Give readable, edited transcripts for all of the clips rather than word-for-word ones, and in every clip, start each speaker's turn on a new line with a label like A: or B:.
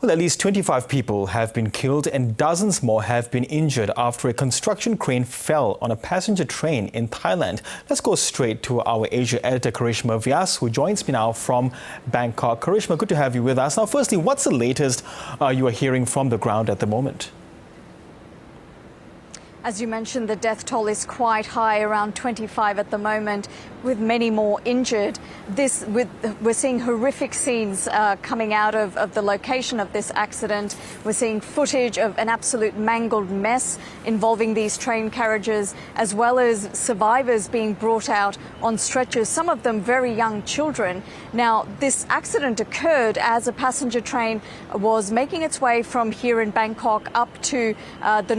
A: Well, at least 25 people have been killed and dozens more have been injured after a construction crane fell on a passenger train in Thailand. Let's go straight to our Asia editor, Karishma Vyas, who joins me now from Bangkok. Karishma, good to have you with us. Now, firstly, what's the latest you are hearing from the ground at the moment?
B: As you mentioned, the death toll is quite high, around 25 at the moment, with many more injured. We're seeing horrific scenes coming out of the location of this accident. We're seeing footage of an absolute mangled mess involving these train carriages, as well as survivors being brought out on stretchers, some of them very young children. Now, this accident occurred as a passenger train was making its way from here in Bangkok up to the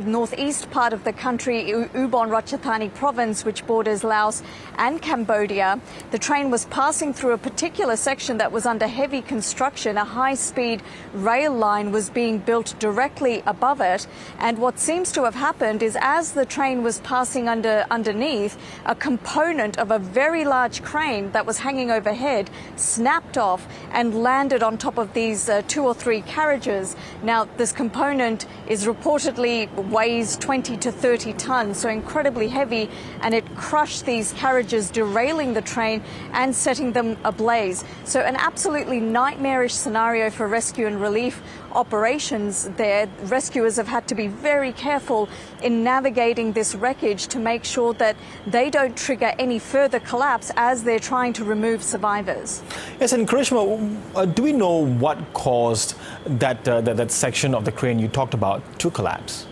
B: northeast part of the country, Ubon Ratchathani province, which borders Laos and Cambodia. The train was passing through a particular section that was under heavy construction. A high-speed rail line was being built directly above it. And what seems to have happened is, as the train was passing underneath, a component of a very large crane that was hanging overhead snapped off and landed on top of these 2 or 3 carriages. Now, this component is reportedly weighs 20 to 30 tons, so incredibly heavy, and it crushed these carriages, derailing the train and setting them ablaze. So an absolutely nightmarish scenario for rescue and relief operations there. Rescuers have had to be very careful in navigating this wreckage to make sure that they don't trigger any further collapse as they're trying to remove survivors.
A: Yes, and Karishma, do we know what caused that section of the crane you talked about to collapse?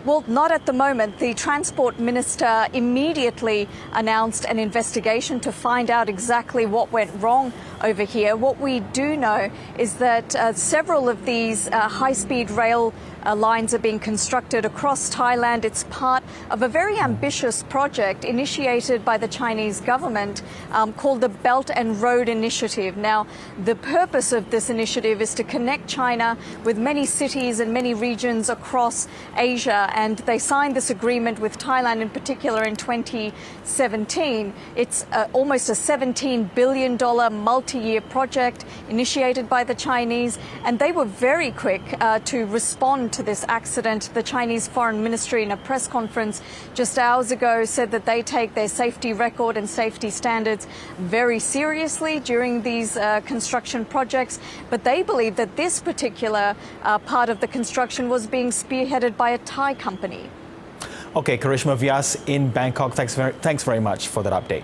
B: Well, not at the moment. The Transport Minister immediately announced an investigation to find out exactly what went wrong over here. What we do know is that several of these high-speed rail lines are being constructed across Thailand. It's part of a very ambitious project initiated by the Chinese government called the Belt and Road Initiative. Now, the purpose of this initiative is to connect China with many cities and many regions across Asia, and they signed this agreement with Thailand in particular in 2017. It's almost a $17 billion multi-year project initiated by the Chinese, and they were very quick to respond to this accident. The Chinese Foreign Ministry, in a press conference just hours ago, said that they take their safety record and safety standards very seriously during these construction projects, but they believe that this particular part of the construction was being spearheaded by a Thai company.
A: Okay, Karishma Vyas in Bangkok, thanks very much for that update.